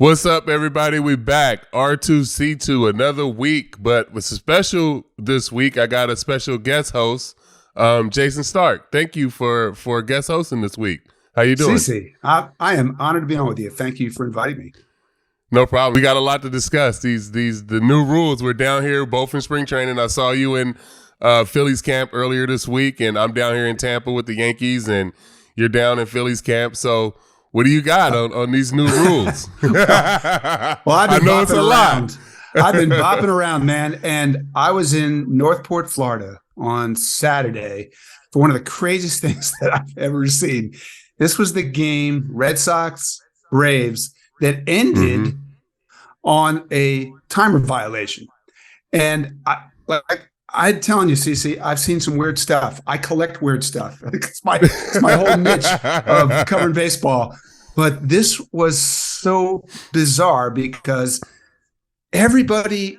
What's up, everybody? We back. R2C2, another week, but what's special this week, I got a special guest host, Jayson Stark. Thank you for guest hosting this week. How you doing? CC, I am honored to be on with you. Thank you for inviting me. No problem. We got a lot to discuss. The new rules. We're down here both in spring training. I saw you in Phillies camp earlier this week, and I'm down here in Tampa with the Yankees, and you're down in Phillies camp. So what do you got on these new rules? Well, I've been bopping around. I've been bopping around, man. And I was in Northport, Florida on Saturday for one of the craziest things that I've ever seen. This was the game, Red Sox, Braves, that ended on a timer violation. And I'm telling you, CC, I've seen some weird stuff. I collect weird stuff. It's my whole niche of covering baseball. But this was so bizarre because everybody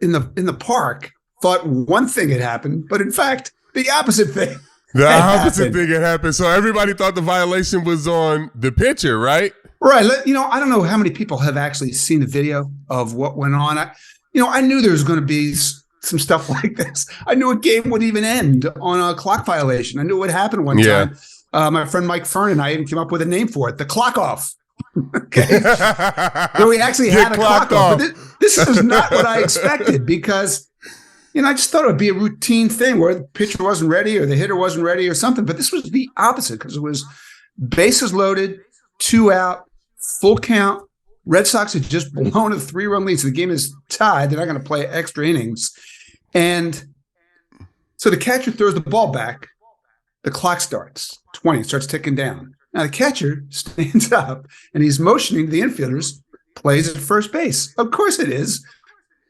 in the park thought one thing had happened, but in fact, the opposite thing. The opposite thing had happened. So everybody thought the violation was on the pitcher, right? Right. I don't know how many people have actually seen the video of what went on. I knew there was going to be some stuff like this. I knew a game would even end on a clock violation. I knew what happened one time. My friend Mike Fern and I even came up with a name for it, the clock off. Okay. So we actually had a clock off. But this is not what I expected because, I just thought it would be a routine thing where the pitcher wasn't ready or the hitter wasn't ready or something. But this was the opposite because it was bases loaded, 2 out, full count. Red Sox had just blown a 3-run lead. So the game is tied. They're not going to play extra innings. And so the catcher throws the ball back. The clock starts. 20 starts ticking down. Now the catcher stands up and he's motioning to the infielders, plays at first base. Of course it is.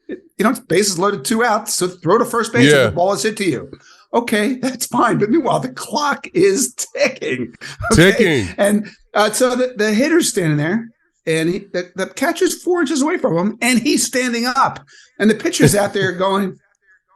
It's bases loaded, 2 out. So throw to first base if the ball is hit to you. Okay, that's fine. But meanwhile, the clock is ticking. Okay? Ticking. And so the hitter's standing there. And the catcher's 4 inches away from him, and he's standing up. And the pitcher's out there going,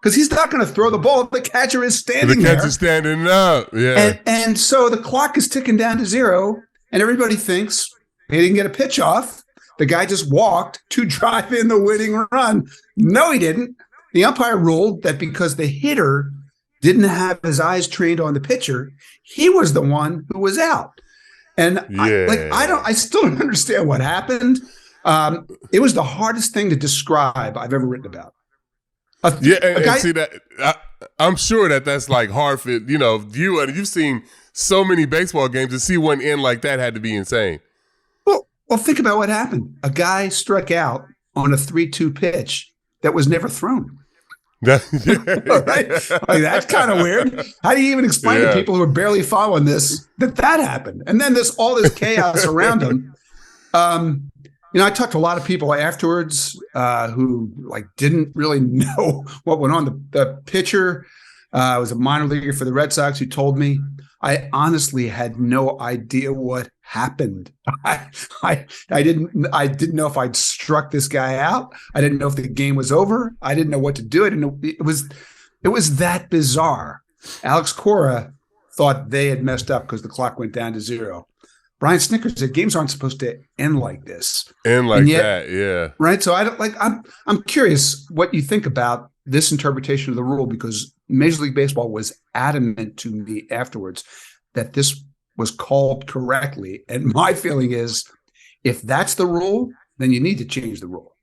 because he's not going to throw the ball. The catcher is standing there. The catcher's standing up, yeah. And so the clock is ticking down to 0, and everybody thinks he didn't get a pitch off. The guy just walked to drive in the winning run. No, he didn't. The umpire ruled that because the hitter didn't have his eyes trained on the pitcher, he was the one who was out. And I still don't understand what happened. It was the hardest thing to describe I've ever written about. See that I'm sure that's like hard for you've seen so many baseball games to see one end like that had to be insane. Well, think about what happened. A guy struck out on a 3-2 pitch that was never thrown. Right? Like, that's kind of weird. How do you even explain to people who are barely following this that happened? And then all this chaos around him. I talked to a lot of people afterwards who didn't really know what went on. The pitcher was a minor leaguer for the Red Sox who told me, I honestly had no idea what happened. I didn't know if I'd struck this guy out. I didn't know if the game was over. I didn't know what to do. I didn't know it was that bizarre. Alex Cora thought they had messed up because the clock went down to 0. Brian Snickers said games aren't supposed to end like this. That. Right. So I'm curious what you think about this interpretation of the rule, because Major League Baseball was adamant to me afterwards that this was called correctly. And my feeling is, if that's the rule, then you need to change the rule.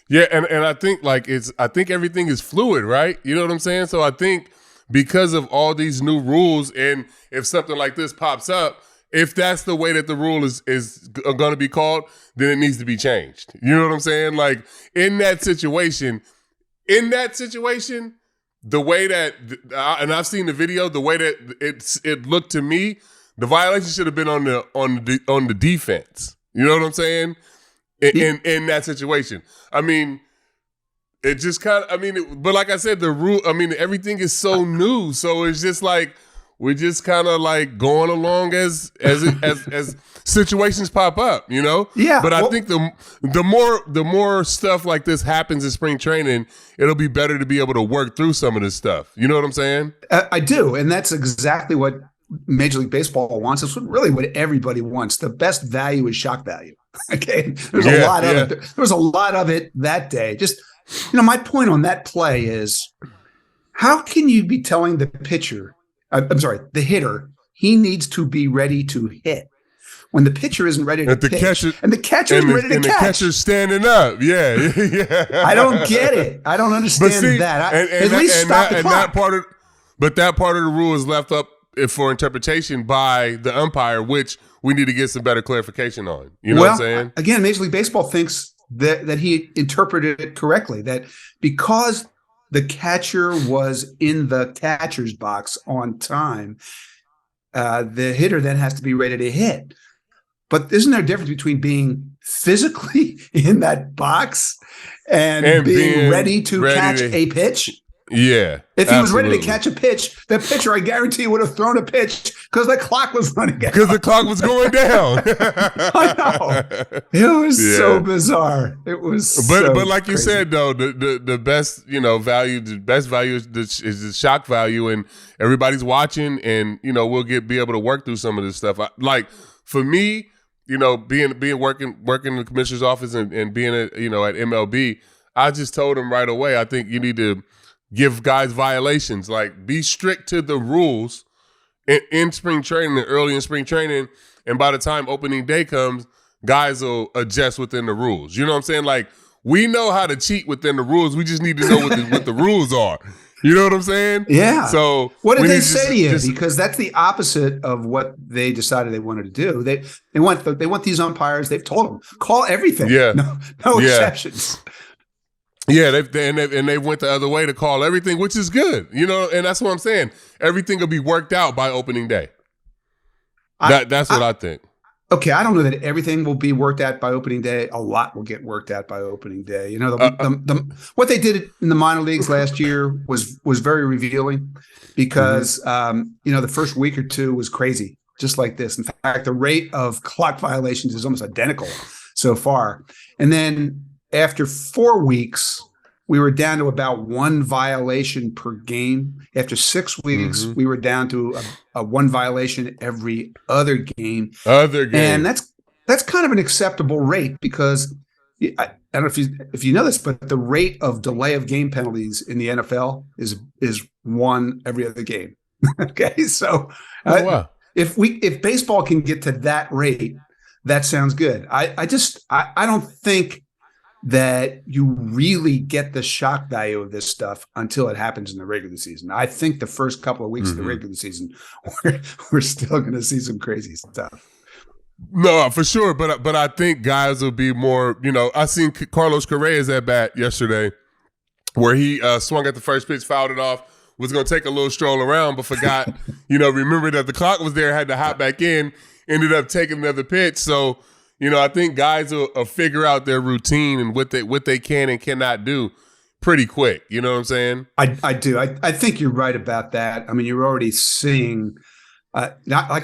Yeah, and I think I think everything is fluid, right? You know what I'm saying? So I think because of all these new rules, and if something like this pops up, if that's the way that the rule is going to be called, then it needs to be changed. You know what I'm saying? Like in that situation, the way that, and I've seen the video, the way that it looked to me, the violation should have been on the defense. You know what I'm saying? In that situation, I mean, it just kind of, but like I said, the rule, everything is so new, so it's just like we're just kind of like going along as situations pop up, Yeah. But I think the more stuff like this happens in spring training, it'll be better to be able to work through some of this stuff. You know what I'm saying? I do, and that's exactly what Major League Baseball wants. It's really what everybody wants. The best value is shock value. Okay, there's a lot of it. There was a lot of it that day. Just, my point on that play is, how can you be telling the pitcher, the hitter, he needs to be ready to hit when the pitcher isn't ready to pitch, and the catcher isn't ready to catch? And the catcher's standing up. Yeah. I don't get it. I don't understand that. At least stop the clock. That part of the rule is left up for interpretation by the umpire, which we need to get some better clarification on. You know what I'm saying? Again, Major League Baseball thinks that he interpreted it correctly, that because the catcher was in the catcher's box on time, the hitter then has to be ready to hit. But isn't there a difference between being physically in that box and being ready to catch a pitch? Yeah. If he was ready to catch a pitch, the pitcher, I guarantee, would have thrown a pitch because the clock was running out. Because the clock was going down. I know. It was so bizarre. It was but like crazy. You said, though, the best, value, the best value is the shock value, and everybody's watching, and, we'll be able to work through some of this stuff. Like, for me, being working in the commissioner's office and being at MLB, I just told him right away, I think you need to give guys violations, like be strict to the rules in spring training and early in spring training, and by the time opening day comes, guys will adjust within the rules. You know what I'm saying? Like, we know how to cheat within the rules. We just need to know what the rules are. You know what I'm saying? Yeah. So what did they say to you? Because that's the opposite of what they decided they wanted to do. They want these umpires. They've told them, call everything. Yeah. No exceptions. Yeah, they went the other way to call everything, which is good, and that's what I'm saying. Everything will be worked out by opening day. That's what I think. Okay, I don't know that everything will be worked out by opening day. A lot will get worked out by opening day. What they did in the minor leagues last year was very revealing, because the first week or two was crazy, just like this. In fact, the rate of clock violations is almost identical so far, and then after 4 weeks, we were down to about one violation per game. After 6 weeks, we were down to a one violation every other game. And that's kind of an acceptable rate, because I don't know if you know this, but the rate of delay of game penalties in the NFL is one every other game. Okay, so if baseball can get to that rate, that sounds good. I don't think that you really get the shock value of this stuff until it happens in the regular season. I think the first couple of weeks of the regular season, we're still going to see some crazy stuff. No, for sure. But I think guys will be more, I seen Carlos Correa's at bat yesterday, where he swung at the first pitch, fouled it off, was going to take a little stroll around, but forgot, remember that the clock was there, had to hop back in, ended up taking another pitch. So, I think guys will figure out their routine and what they can and cannot do pretty quick. You know what I'm saying? I do. I think you're right about that. I mean, you're already seeing, I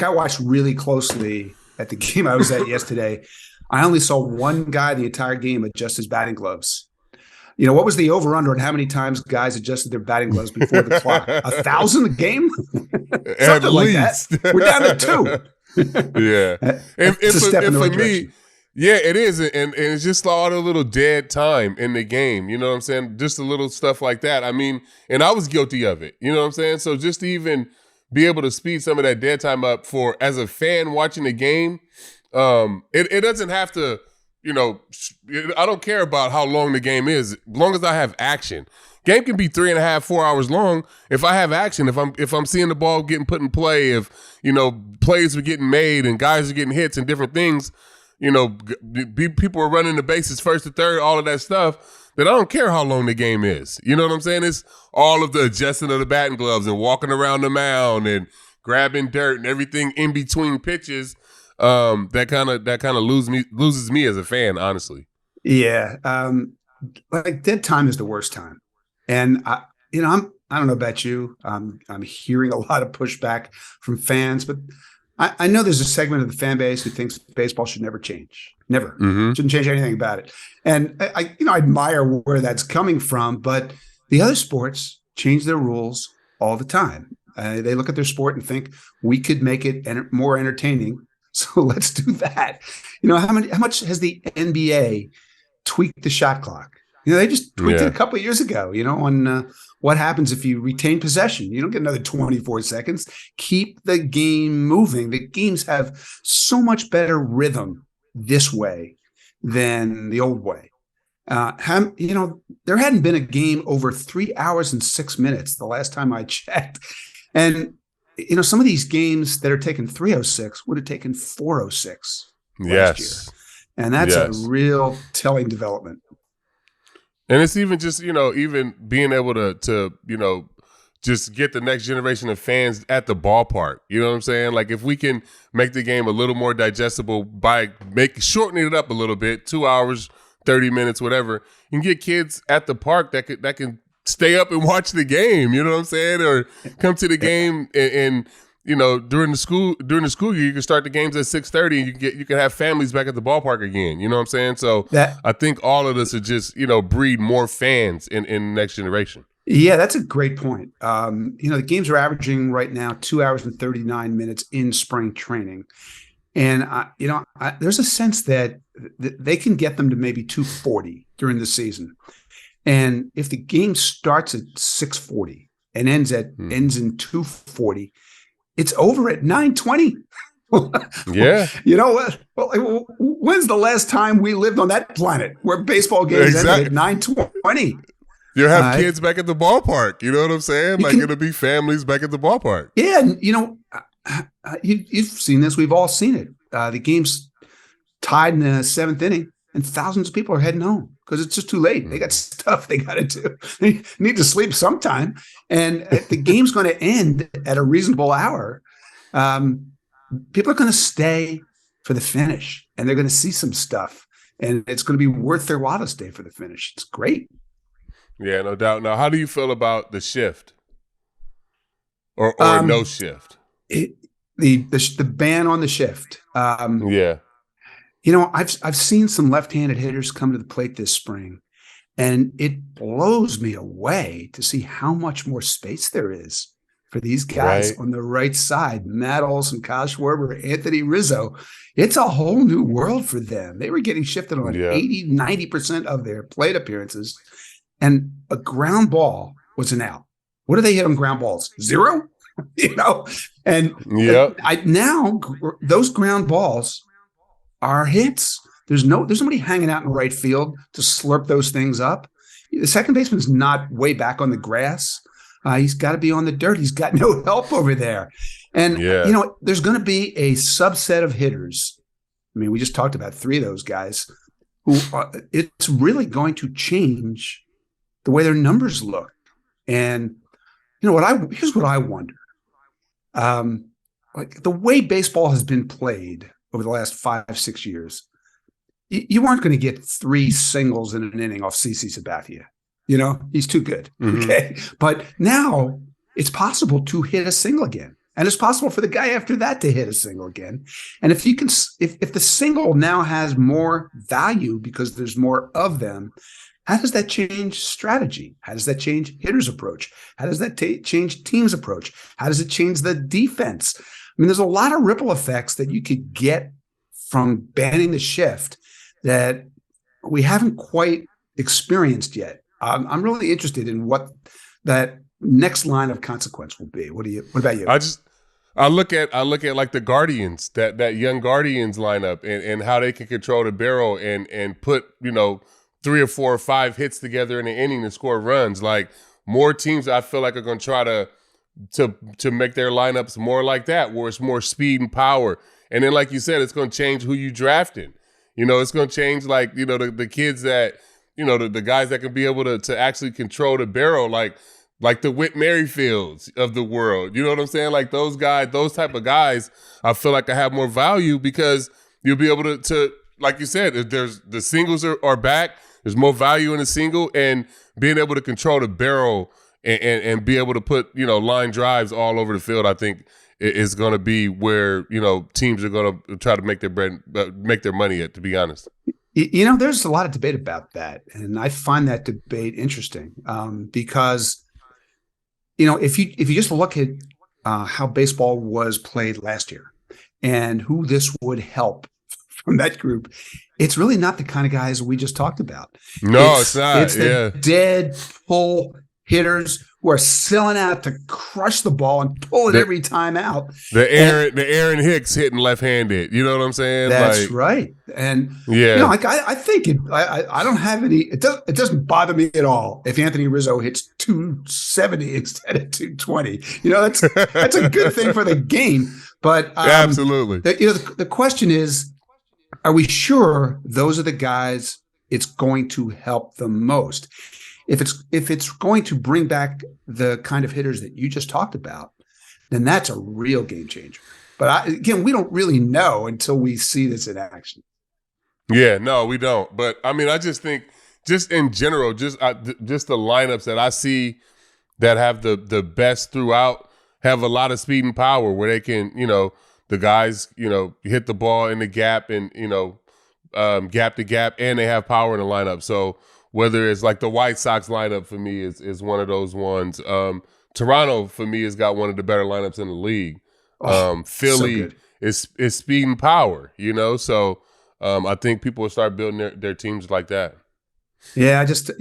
watched really closely at the game I was at yesterday. I only saw one guy the entire game adjust his batting gloves. What was the over-under on how many times guys adjusted their batting gloves before the clock? 1,000 a game? At least. Like that. We're down to 2. Yeah, and for me, yeah, it is, and it's just all the little dead time in the game. You know what I'm saying? Just a little stuff like that. I mean, and I was guilty of it. You know what I'm saying? So just to even be able to speed some of that dead time up for as a fan watching the game, it doesn't have to. I don't care about how long the game is, as long as I have action. Game can be 3.5, 4 hours long. If I have action, if I'm seeing the ball getting put in play, if plays are getting made and guys are getting hits and different things, people are running the bases first to third, all of that stuff, then I don't care how long the game is. You know what I'm saying? It's all of the adjusting of the batting gloves and walking around the mound and grabbing dirt and everything in between pitches. That kind of loses me as a fan, honestly. Yeah, like dead time is the worst time. And I don't know about you. I'm hearing a lot of pushback from fans, but I know there's a segment of the fan base who thinks baseball should never change. Never. Shouldn't change anything about it. And I admire where that's coming from, but the other sports change their rules all the time. They look at their sport and think we could make it more entertaining So let's do that. How much has the NBA tweaked the shot clock? They just tweaked it a couple of years ago, on what happens if you retain possession. You don't get another 24 seconds. Keep the game moving. The games have so much better rhythm this way than the old way. There hadn't been a game over 3 hours and 6 minutes the last time I checked. And, some of these games that are taking 3:06 would have taken 4:06 last year. And that's a real telling development. And it's even just, even being able to just get the next generation of fans at the ballpark. You know what I'm saying? Like, if we can make the game a little more digestible by shortening it up a little bit, 2 hours, 30 minutes, whatever, you can get kids at the park that can stay up and watch the game. You know what I'm saying? Or come to the game and during the school year, you can start the games at 6:30 and you can have families back at the ballpark again. You know what I'm saying? So I think all of this would just, breed more fans in the next generation. Yeah, that's a great point. The games are averaging right now 2 hours and 39 minutes in spring training. And, there's a sense that they can get them to maybe 240 during the season. And if the game starts at 6:40 and ends in 2:40, it's over at 9:20. Yeah. Well, when's the last time we lived on that planet where baseball games ended at 9:20? You'll have kids back at the ballpark. You know what I'm saying? It'll be families back at the ballpark. Yeah. And, you've seen this. We've all seen it. The game's tied in the seventh inning, and thousands of people are heading home because it's just too late. They got stuff they got to do. They need to sleep sometime. And if the game's going to end at a reasonable hour, people are going to stay for the finish, and they're going to see some stuff. And it's going to be worth their while to stay for the finish. It's great. Yeah, no doubt. Now, how do you feel about the shift or no shift? The ban on the shift. Yeah. I've seen some left-handed hitters come to the plate this spring, and it blows me away to see how much more space there is for these guys on the right side. Matt Olson, Kyle Schwarber, Anthony Rizzo. It's a whole new world for them. They were getting shifted on 80, 90% of their plate appearances, and a ground ball was an out. What do they hit on ground balls? 0? And now those ground balls are hits. There's nobody hanging out in right field to slurp those things up. The second baseman's not way back on the grass. He's got to be on the dirt. He's got no help over there. And, there's going to be a subset of hitters. I mean, we just talked about 3 of those guys who it's really going to change the way their numbers look. And, here's what I wonder. The way baseball has been played over the last 5-6 years, you aren't going to get 3 singles in an inning off CC Sabathia. He's too good. Mm-hmm. Okay. But now it's possible to hit a single again. And it's possible for the guy after that to hit a single again. And if the single now has more value because there's more of them, how does that change strategy? How does that change hitters' approach? How does that change teams' approach? How does it change the defense? I mean, there's a lot of ripple effects that you could get from banning the shift that we haven't quite experienced yet. I'm really interested in what that next line of consequence will be. What about you? I look at like the Guardians, that young Guardians lineup and how they can control the barrel and put, 3 or 4 or 5 hits together in an inning to score runs. Like, more teams I feel like are going to try to make their lineups more like that, where it's more speed and power. And then, like you said, it's going to change who you drafting. It's going to change, like, the kids that, the guys that can be able to actually control the barrel, like the Whit Merrifields of the world. You know what I'm saying? Like, those guys, those type of guys, I feel like I have more value because you'll be able to like you said, the singles are back. There's more value in a single, and being able to control the barrel and be able to put, line drives all over the field, I think is going to be where, teams are going to try to make their money at, to be honest. There's a lot of debate about that. And I find that debate interesting because, if you just look at how baseball was played last year, and who this would help from that group, it's really not the kind of guys we just talked about. No, it's not. It's the dead pull hitters who are selling out to crush the ball and pull it every time out. The Aaron Hicks hitting left-handed. You know what I'm saying? That's right. And I think I don't have any. It doesn't bother me at all if Anthony Rizzo hits 270 instead of 220. That's a good thing for the game. But absolutely, the question is, are we sure those are the guys it's going to help the most? If it's going to bring back the kind of hitters that you just talked about, then that's a real game changer. But again, we don't really know until we see this in action. Yeah, no, we don't. But I mean, I just think, just in general, just the lineups that I see that have the best throughout have a lot of speed and power, where they can, the guys, hit the ball in the gap and gap to gap, and they have power in the lineup. So whether it's like the White Sox lineup for me is one of those ones. Toronto for me has got one of the better lineups in the league. Philly is speed and power, So I think people will start building their teams like that. Yeah, I just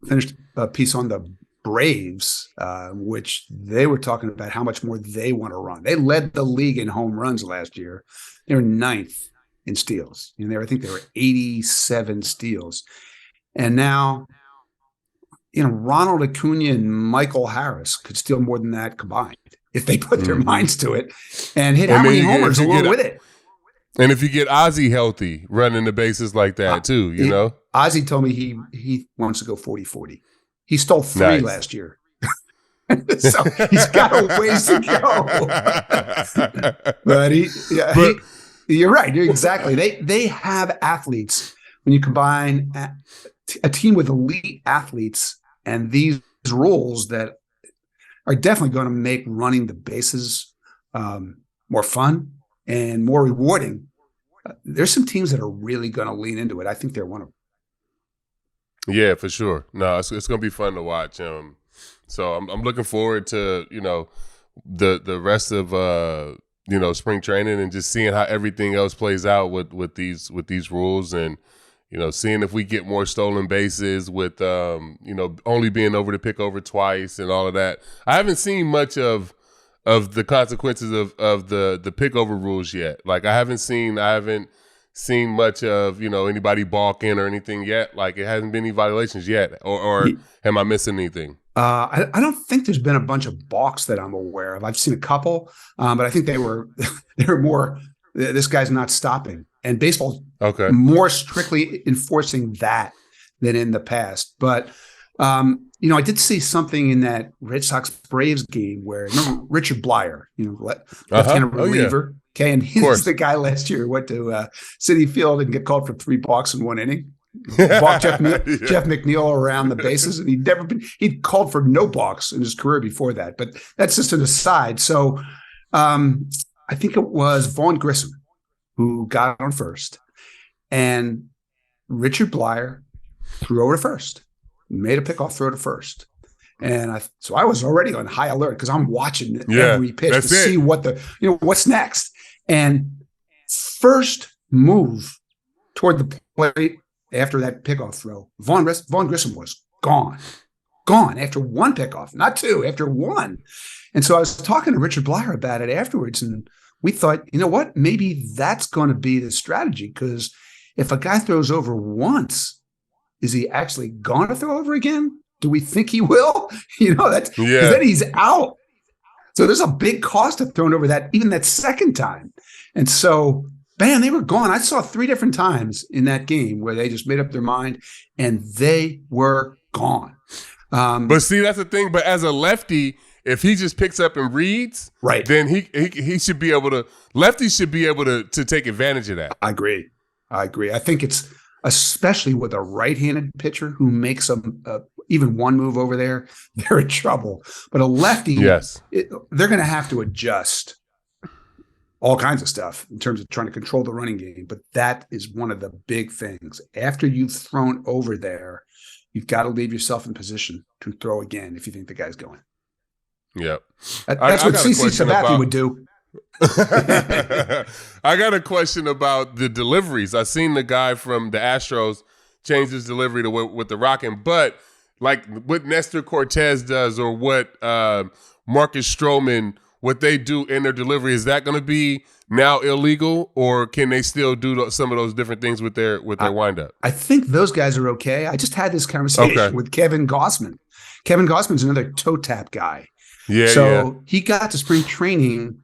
finished a piece on the Braves, which they were talking about how much more they want to run. They led the league in home runs last year. They were 9th in steals. I think there were 87 steals. And now, Ronald Acuna and Michael Harris could steal more than that combined if they put their minds to it and hit how many homers along with it. And if you get Ozzie healthy, running the bases like that too, Ozzie told me he wants to go 40-40. He stole 3 last year. So he's got a ways to go. But you're right. Exactly. They have athletes. When you combine a team with elite athletes and these rules that are definitely going to make running the bases more fun and more rewarding, there's some teams that are really going to lean into it. I think they're one of them. Yeah, for sure. No, it's going to be fun to watch. So I'm looking forward to the rest of spring training and just seeing how everything else plays out with these rules, and seeing if we get more stolen bases with only being over to pick over twice and all of that. I haven't seen much of the consequences of the pickover rules yet. Like I haven't seen much of anybody balking or anything yet. Like it hasn't been any violations yet, or am I missing anything? I don't think there's been a bunch of balks that I'm aware of. I've seen a couple, but I think they were more. This guy's not stopping, and baseball's more strictly enforcing that than in the past. But I did see something in that Red Sox Braves game where remember Richard Blyer, left-handed reliever. Yeah. Okay, and he was the guy last year who went to Citi Field and get called for 3 balks in 1 inning. Balked Jeff McNeil around the bases, and he'd called for no balks in his career before that. But that's just an aside. So I think it was Vaughn Grissom who got on first, and Richard Blyer threw over to first, made a pickoff throw to first. And I was already on high alert because I'm watching every pitch to see what's next. And first move toward the plate after that pickoff throw, Vaughn Grissom was gone after 1 pickoff, not 2, after 1. And so I was talking to Richard Blyer about it afterwards, and we thought, what, maybe that's going to be the strategy, because if a guy throws over once, is he actually going to throw over again? Do we think he will? Then he's out. So there's a big cost of throwing over even that second time. And so, bam, they were gone. I saw 3 different times in that game where they just made up their mind and they were gone. But see, that's the thing. But as a lefty, if he just picks up and reads, right, then he should be able to. Lefties should be able to take advantage of that. I agree. I think it's especially with a right-handed pitcher who makes even one move over there, they're in trouble. But a lefty, they're going to have to adjust all kinds of stuff in terms of trying to control the running game. But that is one of the big things. After you've thrown over there, you've got to leave yourself in position to throw again if you think the guy's going. Yep. That's what CC Sabathia would do. I got a question about the deliveries. I seen the guy from the Astros change his delivery to with the Rockin', but like what Nestor Cortez does or what Marcus Stroman, what they do in their delivery, is that going to be now illegal, or can they still do some of those different things with their windup? I think those guys are okay. I just had this conversation with Kevin Gossman. Kevin Gossman's another toe tap guy. He got to spring training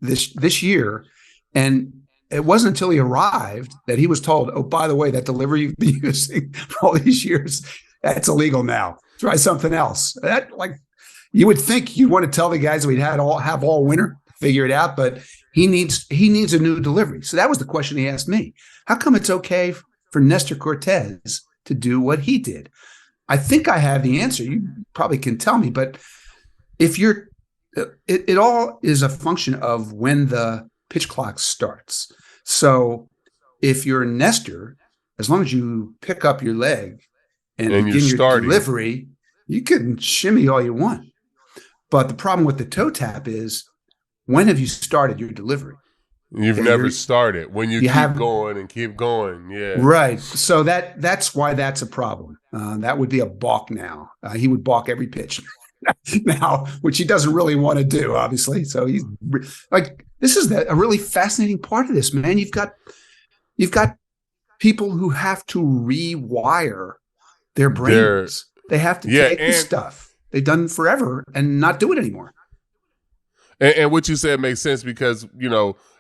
this year, and it wasn't until he arrived that he was told, "Oh, by the way, that delivery you've been using for all these years, that's illegal now. Try something else." That, like, you would think you'd want to tell the guys that we'd have all winter to figure it out, but he needs a new delivery. So that was the question he asked me. How come it's okay for Nestor Cortez to do what he did? I think I have the answer. You probably can tell me, but if you're, it all is a function of when the pitch clock starts. So if you're Nestor, as long as you pick up your leg and begin your delivery, you can shimmy all you want. But the problem with the toe tap is, when have you started your delivery? You've never started. When you keep going and keep going, yeah. Right. So that's why that's a problem. That would be a balk now. He would balk every pitch now, which he doesn't really want to do, obviously. So he's like, this is a really fascinating part of this, man. You've got people who have to rewire their brains. They have to take the stuff they've done forever and not do it anymore. And what you said makes sense because,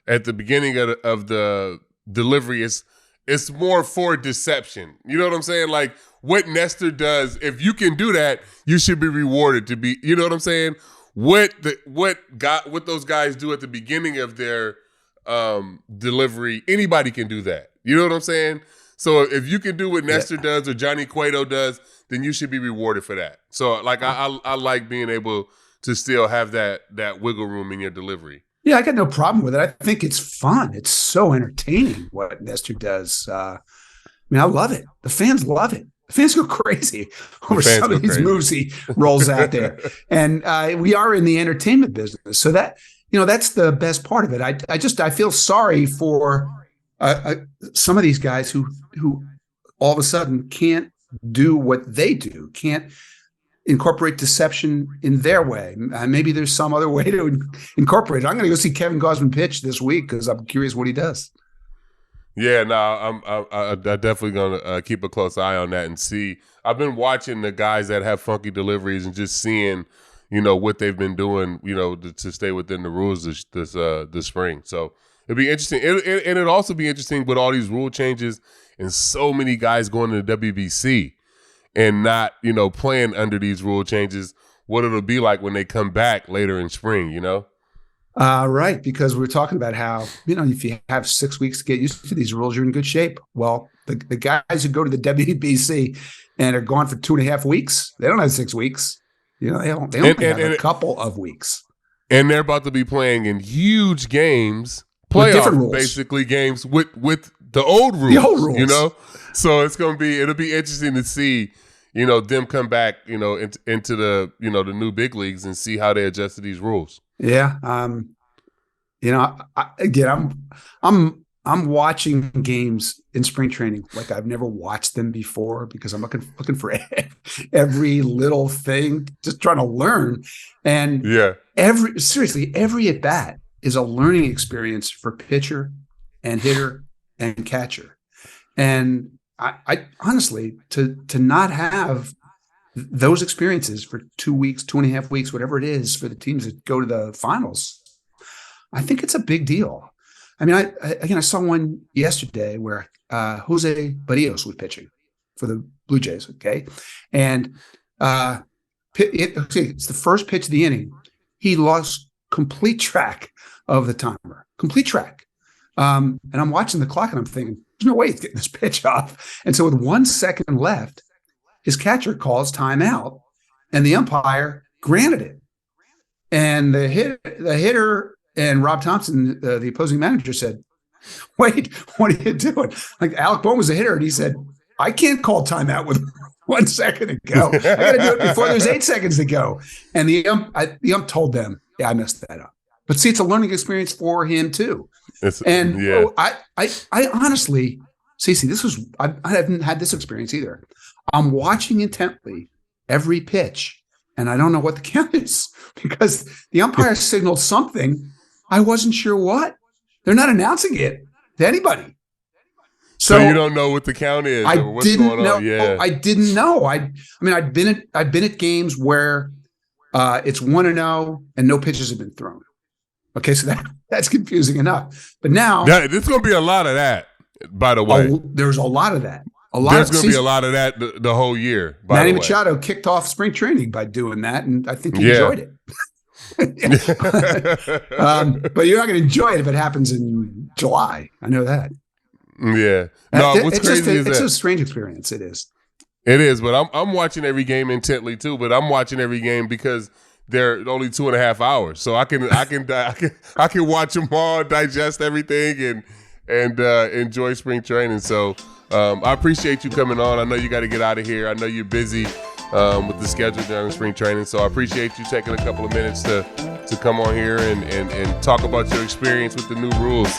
at the beginning of the delivery, it's more for deception. You know what I'm saying? Like what Nestor does, if you can do that, you should be rewarded to be, you know what I'm saying? What those guys do at the beginning of their delivery, anybody can do that. You know what I'm saying? So if you can do what Nestor does or Johnny Cueto does, then you should be rewarded for that. So like I like being able to still have that wiggle room in your delivery. Yeah, I got no problem with it. I think it's fun. It's so entertaining what Nestor does. I love it. The fans love it. The fans go crazy over some of these moves he rolls out there. And we are in the entertainment business. So that, that's the best part of it. I feel sorry for some of these guys who all of a sudden can't do what they do, can't incorporate deception in their way. Maybe there's some other way to incorporate it. I'm going to go see Kevin Gausman pitch this week because I'm curious what he does. Yeah, no, I'm definitely going to keep a close eye on that and see. I've been watching the guys that have funky deliveries and just seeing, what they've been doing, to stay within the rules this spring. So it'd be interesting. And it'd also be interesting with all these rule changes and so many guys going to the WBC. And not, playing under these rule changes, what it'll be like when they come back later in spring, Right, because we're talking about how, if you have 6 weeks to get used to these rules, you're in good shape. Well, the guys who go to the WBC and are gone for 2.5 weeks, they don't have 6 weeks. They only have a couple of weeks. And they're about to be playing in huge games, playoff basically games with the old rules. The old rules. So it'll be interesting to see, them come back, into the, the new big leagues and see how they adjust to these rules. Yeah. I'm watching games in spring training like I've never watched them before because I'm looking for every little thing, just trying to learn. And every at bat is a learning experience for pitcher and hitter and catcher. And I honestly, to not have those experiences for 2 weeks, 2.5 weeks, whatever it is for the teams that go to the finals, I think it's a big deal. I saw one yesterday where Jose Barrios was pitching for the Blue Jays. Okay. And it's the first pitch of the inning. He lost complete track of the timer, complete track. And I'm watching the clock and I'm thinking, there's no way he's getting this pitch off. And so with 1 second left, his catcher calls timeout and the umpire granted it. And the hitter and Rob Thompson, the opposing manager, said, "Wait, what are you doing?" Like Alec Bohm was the hitter and he said, "I can't call timeout with 1 second to go. I got to do it before there's 8 seconds to go." And the ump told them, "Yeah, I messed that up. But see, it's a learning experience for him too. And I honestly, Cece, I haven't had this experience either. I'm watching intently every pitch, and I don't know what the count is because the umpire signaled something. I wasn't sure what. They're not announcing it to anybody. So you don't know what the count is or what's going on? Yeah. I didn't know. I mean, I've been at games where it's 1-0 and no pitches have been thrown. Okay, so that's confusing enough. But now there's going to be a lot of that. By the way, there's a lot of that. There's going to be a lot of that the whole year. Manny Machado kicked off spring training by doing that, and I think he enjoyed it. But you're not going to enjoy it if it happens in July. I know that. Yeah. No, what's crazy is it's a strange experience. It is. It is, but I'm watching every game intently too. But I'm watching every game because they're only 2.5 hours, so I can watch them all, digest everything, and enjoy spring training. So I appreciate you coming on. I know you got to get out of here. I know you're busy with the schedule during spring training, so I appreciate you taking a couple of minutes to come on here and talk about your experience with the new rules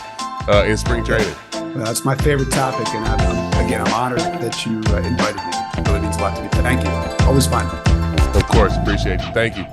in spring training. Well, that's my favorite topic, and I'm honored that you invited me. It really means a lot to me. Thank you. Always fun. Of course, appreciate you. Thank you.